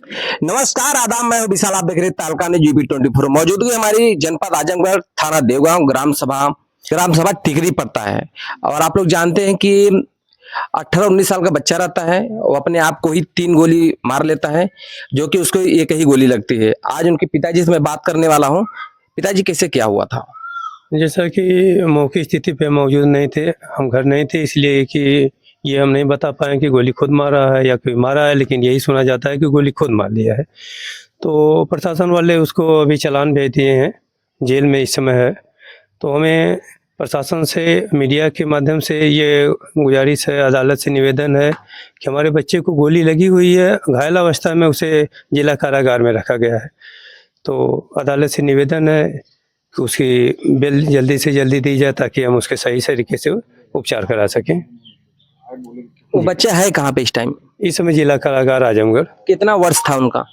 नमस्कार, आदाब, मैं हूं विशाल। आप देख रहे हैं तालका न्यूज़ GP24। मौजूदगी हमारी जनपद आजमगढ़, थाना देवगांव, ग्राम सभा टिकरी पड़ता है। और आप लोग जानते हैं कि 18-19 साल का बच्चा रहता है, वो अपने आप को ही 3 गोली मार लेता है, जो कि उसको एक ही गोली लगती है। आज उनके पिताजी से मैं बात करने वाला हूँ। पिताजी, कैसे क्या हुआ था? जैसा कि मौके स्थिति पे मौजूद नहीं थे, हम घर नहीं थे, इसलिए कि ये हम नहीं बता पाए कि गोली खुद मारा है या कोई मारा है, लेकिन यही सुना जाता है कि गोली खुद मार लिया है। तो प्रशासन वाले उसको अभी चालान भेज दिए हैं, जेल में इस समय है। तो हमें प्रशासन से, मीडिया के माध्यम से ये गुजारिश है, अदालत से निवेदन है कि हमारे बच्चे को गोली लगी हुई है, घायल अवस्था में उसे जिला कारागार में रखा गया है। तो अदालत से निवेदन है कि उसकी बेल जल्दी से जल्दी दी जाए ताकि हम उसके सही तरीके से उपचार करा सकें। वो बच्चा है कहाँ पे इस टाइम? इस समय जिला कारागार आजमगढ़। कितना वर्ष था उनका?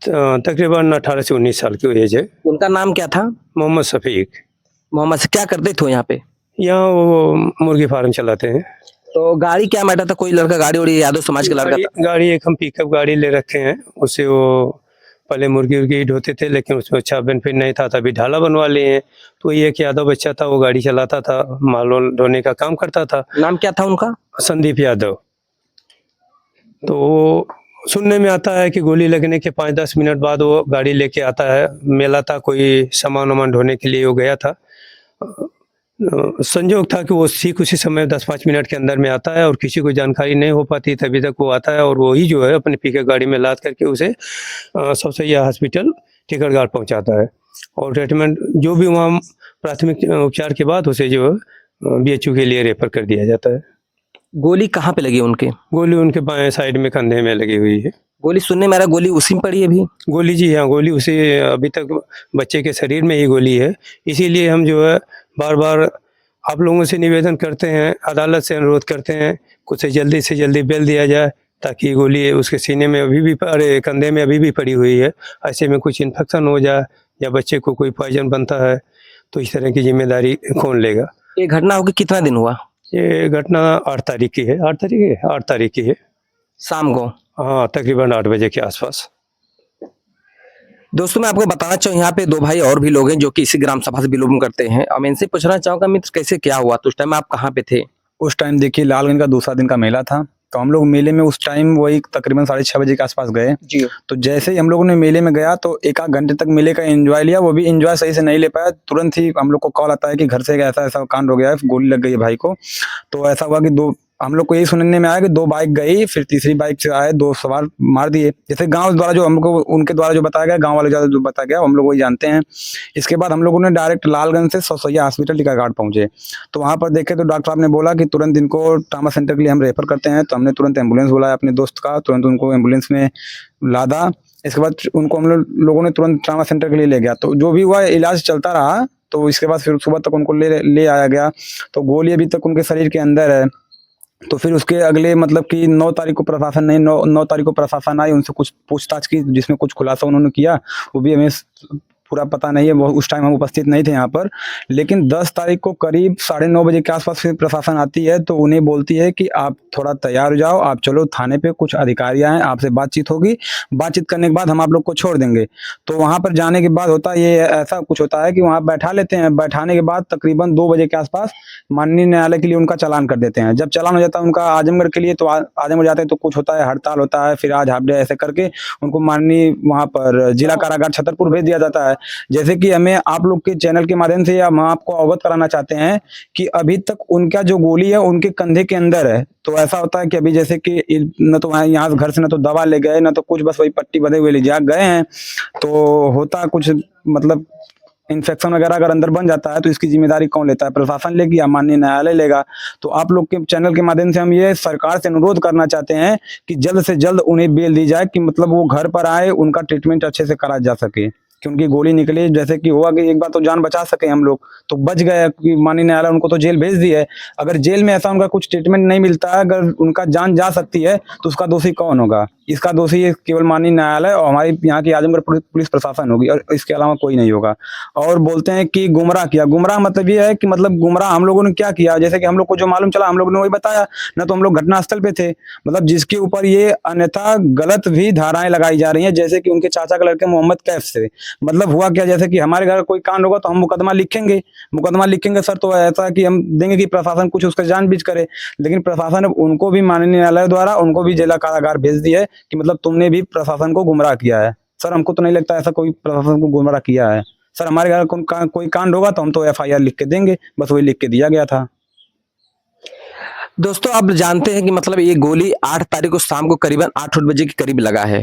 तकरीबन 18 से 19 साल की एज है। उनका नाम क्या था? मोहम्मद शफीक। मोहम्मद से क्या करते थे यहाँ पे? यहाँ वो मुर्गी फार्म चलाते हैं। तो गाड़ी क्या मैटर था? कोई लड़का गाड़ी उड़ी यादव समाज का लड़का था? गाड़ी एक हम पिकअप गाड़ी ले रखे हैं, उससे वो पहले मुर्गी उर्गी ढोते थे, लेकिन उसमें अच्छा बेनिफिट नहीं था, तभी ढाला बनवा लिए हैं। तो ये एक यादव बच्चा था, वो गाड़ी चलाता था, माल वाल ढोने का काम करता था। नाम क्या था उनका? संदीप यादव। तो सुनने में आता है कि गोली लगने के 5-10 मिनट बाद वो गाड़ी लेके आता है, मेला था, कोई सामान वामान ढोने के लिए वो गया था। संजोग था कि वो ठीक उसी समय 10-5 मिनट के अंदर में आता है और किसी को जानकारी नहीं हो पाती, तभी तक वो आता है और वही जो है अपने पिकअप गाड़ी में लाद करके उसे सबसैया हॉस्पिटल टिकरगार पहुंचाता है। और ट्रीटमेंट जो भी वहाँ प्राथमिक उपचार के बाद उसे जो है BHU के लिए रेफर कर दिया जाता है। गोली कहाँ पे लगी उनके? गोली उनके बाएं साइड में कंधे में लगी हुई है। गोली सुनने में आ रहा है गोली उसी में पड़ी है अभी? गोली, जी हाँ, गोली उसी अभी तक बच्चे के शरीर में ही गोली है। इसीलिए हम जो है बार-बार आप लोगों से निवेदन करते हैं, अदालत से अनुरोध करते हैं कि उसे जल्दी से जल्दी बेल दिया जाए, ताकि गोली उसके सीने में अभी भी, अरे कंधे में अभी भी पड़ी हुई है। ऐसे में कुछ इन्फेक्शन हो जाए या बच्चे को कोई पॉइजन बनता है तो इस तरह की जिम्मेदारी कौन लेगा? ये घटना होके कितना दिन हुआ? ये घटना 8 तारीख की है। 8 तारीख की है। शाम को? हाँ, तकरीबन 8 बजे के आसपास। दोस्तों, मैं आपको बताना चाहूँ, यहाँ पे 2 भाई और भी लोग हैं जो कि इसी ग्राम सभा से बिलोंग करते हैं। अब मैं इनसे पूछना चाहूँगा, मित्र, कैसे क्या हुआ? तो उस टाइम आप कहाँ पे थे? उस टाइम देखिए लालगंज का दूसरा दिन का मेला था, तो हम लोग मेले में उस टाइम वही तकरीबन 6:30 बजे के आसपास गए। जी। तो जैसे ही हम लोगों ने मेले में गया तो 1 आध घंटे तक मेले का एंजॉय लिया, वो भी एंजॉय सही से नहीं ले पाया। तुरंत ही हम लोग को कॉल आता है कि घर से ऐसा ऐसा कांड हो गया है, गोली लग गई है भाई को। तो ऐसा हुआ कि हम लोग को यही सुनने में आया कि 2 बाइक गई, फिर तीसरी बाइक से आए, 2 सवार मार दिए। जैसे गांव द्वारा जो हमको उनके द्वारा जो बताया गया, गांव वाले द्वारा जो बताया गया, हम लोग वही जानते हैं। इसके बाद हम लोगों ने डायरेक्ट लालगंज से सबसैया हॉस्पिटल टिकरगार पहुंचे। तो वहां पर देखे तो डॉक्टर साहब ने बोला कि तुरंत इनको ट्रामा सेंटर के लिए हम रेफर करते हैं। तो हमने तुरंत एम्बुलेंस बुलाया अपने दोस्त का, तुरंत उनको एम्बुलेंस में लादा। इसके बाद उनको हम लोगों ने तुरंत ट्रामा सेंटर के लिए ले गया। तो जो भी हुआ, इलाज चलता रहा। तो इसके बाद फिर सुबह तक उनको ले आया गया। तो गोली अभी तक उनके शरीर के अंदर है। तो फिर उसके अगले मतलब कि 9 तारीख को प्रशासन 9 तारीख को प्रशासन आई, उनसे कुछ पूछताछ की, जिसमें कुछ खुलासा उन्होंने किया। वो भी हमें पूरा पता नहीं है, वो उस टाइम हम उपस्थित नहीं थे यहाँ पर। लेकिन 10 तारीख को करीब 9:30 बजे के आसपास फिर प्रशासन आती है, तो उन्हें बोलती है कि आप थोड़ा तैयार हो जाओ, आप चलो थाने पे, कुछ अधिकारी आए, आपसे बातचीत होगी, बातचीत करने के बाद हम आप लोग को छोड़ देंगे। तो वहाँ पर जाने के बाद होता ये ऐसा कुछ होता है कि वहाँ बैठा लेते हैं। बैठाने के बाद तकरीबन 2 बजे के आसपास माननीय न्यायालय के लिए उनका चालान कर देते हैं। जब चालान हो जाता है उनका आजमगढ़ के लिए, तो आजमगढ़ जाते हैं तो कुछ होता है, हड़ताल होता है, फिर आज हाफ डे ऐसे करके उनको माननीय वहाँ पर जिला कारागार छतरपुर भेज दिया जाता है। जैसे कि हमें आप लोग के चैनल के माध्यम से हम आपको अवगत कराना चाहते हैं कि अभी तक उनका जो गोली है उनके कंधे के अंदर है। तो ऐसा होता है कि अभी जैसे कि न तो यहाँ घर से न तो दवा ले गए, न तो कुछ, बस वही पट्टी बंधे हुए ले जा गए हैं। तो होता कुछ मतलब इन्फेक्शन वगैरह अगर अंदर बन जाता है तो इसकी जिम्मेदारी कौन लेता है? प्रशासन लेगी या माननीय न्यायालय लेगा? तो आप लोग के चैनल के माध्यम से हम ये सरकार से अनुरोध करना चाहते हैं कि जल्द से जल्द उन्हें बेल दी जाए, कि मतलब वो घर पर आए, उनका ट्रीटमेंट अच्छे से करा जा सके। कि उनकी गोली निकली, जैसे कि हुआ कि एक बार तो जान बचा सके हम लोग, तो बच गए कि माननीय न्यायालय उनको तो जेल भेज दी है। अगर जेल में ऐसा उनका कुछ ट्रीटमेंट नहीं मिलता है, अगर उनका जान जा सकती है, तो उसका दोषी कौन होगा? इसका दोषी ये केवल माननीय न्यायालय और हमारी यहाँ की आजमगढ़ पुलिस प्रशासन होगी, और इसके अलावा कोई नहीं होगा। और बोलते हैं कि गुमराह किया, गुमराह मतलब ये है कि मतलब गुमराह हम लोगों ने क्या किया, जैसे कि हम लोग को जो मालूम चला हम लोग ने वही बताया, न तो हम लोग घटनास्थल पे थे, मतलब जिसके ऊपर ये अन्यथा गलत भी धाराएं लगाई जा रही हैं, जैसे कि उनके चाचा का लड़के मोहम्मद कैफ से। मतलब हुआ क्या, जैसे कि हमारे घर कोई कांड होगा तो हम मुकदमा लिखेंगे सर, तो ऐसा कि हम देंगे कि प्रशासन कुछ उसका जानबूझ करे, लेकिन प्रशासन ने उनको भी माननीय न्यायालय द्वारा उनको भी जिला कारागार भेज दिया है कि मतलब तुमने भी प्रशासन को गुमराह किया है। सर हमको तो नहीं लगता ऐसा कोई प्रशासन को गुमराह किया है। सर हमारे घर कोई कांड होगा तो हम तो FIR लिख के देंगे, बस वही लिख के दिया गया था। दोस्तों आप जानते हैं कि मतलब ये गोली 8 तारीख को शाम को करीबन 8 बजे के करीब लगा है।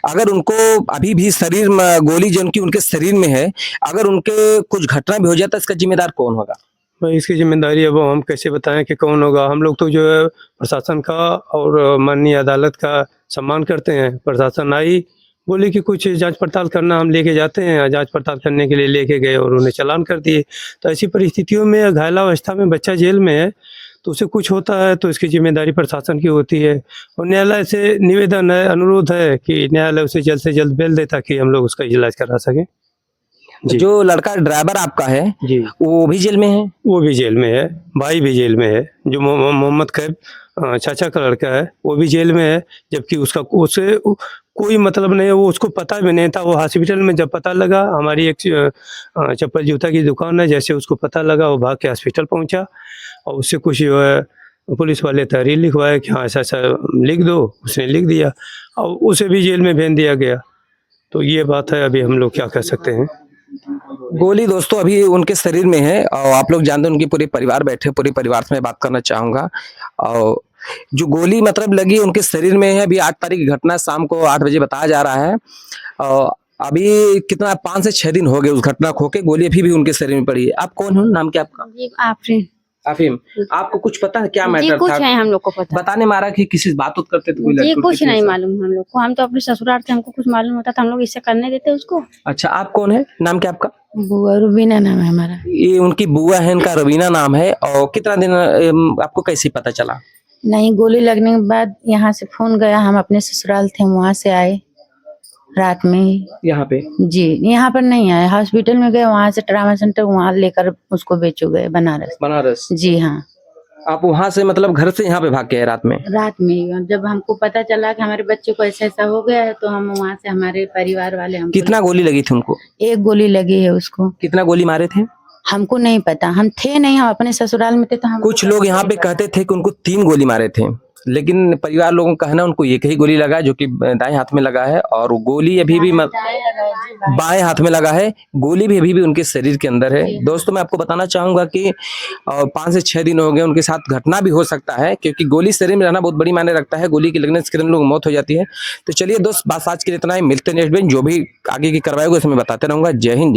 अगर उनको अभी भी शरीर में गोली जो उनकी उनके शरीर में है, अगर उनके कुछ घटना भी हो जाता है, इसका जिम्मेदार कौन होगा? भाई इसकी जिम्मेदारी अब हम कैसे बताएं कि कौन होगा। हम लोग तो जो है प्रशासन का और माननीय अदालत का सम्मान करते हैं। प्रशासन आई, बोले कि कुछ जांच पड़ताल करना, हम लेके जाते हैं। जांच पड़ताल करने के लिए लेके गए और उन्हें चालान कर दिए। तो ऐसी परिस्थितियों में घायलावस्था में बच्चा जेल में है, तो उसे कुछ होता है तो इसकी जिम्मेदारी प्रशासन की होती है। और न्यायालय से निवेदन है, अनुरोध है कि न्यायालय उसे जल्द से जल्द बेल दे ताकि हम लोग उसका इलाज करा सकें। जी। जो लड़का ड्राइवर आपका है जी, वो भी जेल में है? वो भी जेल में है, भाई भी जेल में है। जो मोहम्मद कैफ चाचा का लड़का है वो भी जेल में है, जबकि उसे कोई मतलब नहीं है, वो उसको पता भी नहीं था। वो हॉस्पिटल में जब पता लगा, हमारी एक चप्पल जूता की दुकान है, जैसे उसको पता लगा वो भाग के हॉस्पिटल पहुंचा और उससे कुछ जो है पुलिस वाले तहरीर लिखवाए कि हाँ ऐसा ऐसा लिख दो। उसने लिख दिया और उसे भी जेल में भेज दिया गया। तो ये बात है, अभी हम लोग क्या कर सकते हैं। गोली दोस्तों अभी उनके शरीर में है और आप लोग जानते हैं उनके पूरे परिवार बैठे, पूरे परिवार से मैं बात करना चाहूंगा। और जो गोली मतलब लगी उनके शरीर में है, अभी 8 तारीख की घटना शाम को 8 बजे बताया जा रहा है। और अभी कितना 5 से 6 दिन हो गए उस घटना को होके, गोली अभी भी उनके शरीर में पड़ी है। आप कौन हो, नाम क्या आपका? जी आफरीन। अफीम, आपको कुछ पता है क्या जी मैटर कुछ था? नहीं हम लोग को पता। बताने मारा कि किसी बात उत करते थे कोई जी लड़की कुछ उड़की नहीं थी? मालूम हम लोग को, हम तो अपने ससुराल थे, हमको कुछ मालूम होता तो हम लोग इससे करने देते उसको। अच्छा आप कौन है, नाम क्या आपका? बुआ रुबीना नाम है हमारा। ये उनकी बुआ है, इनका रवीना नाम है। और कितना दिन आपको कैसे पता चला? नहीं, गोली लगने के बाद यहाँ से फोन गया, हम अपने ससुराल थे, वहाँ से आए रात में ही। यहाँ पे? जी यहाँ पर नहीं आए, हॉस्पिटल में गए, वहाँ से ट्रामा सेंटर वहाँ लेकर उसको बेचो गए बनारस। बनारस? जी हाँ। आप वहां से मतलब घर से यहाँ पे भाग के आए रात में? रात में जब हमको पता चला कि हमारे बच्चे को ऐसा ऐसा हो गया है, तो हम वहाँ से हमारे परिवार वाले हमको। कितना गोली लगी थी उनको? एक गोली लगी है उसको। कितना गोली मारे थे? हमको नहीं पता, हम थे नहीं, हम अपने ससुराल में थे। तो हम कुछ लोग यहाँ पे कहते थे कि उनको 3 गोली मारे थे, लेकिन परिवार लोगों का कहना उनको एक ही गोली लगा है, जो कि दाएं हाथ में लगा है। और गोली अभी भी बाएं हाथ में लगा है, गोली भी अभी भी उनके शरीर के अंदर है। दोस्तों मैं आपको बताना चाहूंगा कि 5 से 6 दिन हो गए, उनके साथ घटना भी हो सकता है, क्योंकि गोली शरीर में रहना बहुत बड़ी मायने रखता है। गोली के लगने से कितने लोग मौत हो जाती है। तो चलिए दोस्त, बात आज के लिए इतना ही, मिलते हैं नेक्स्ट दिन, जो भी आगे की कार्रवाई होगी उसमें बताते रहूंगा। जय हिंद।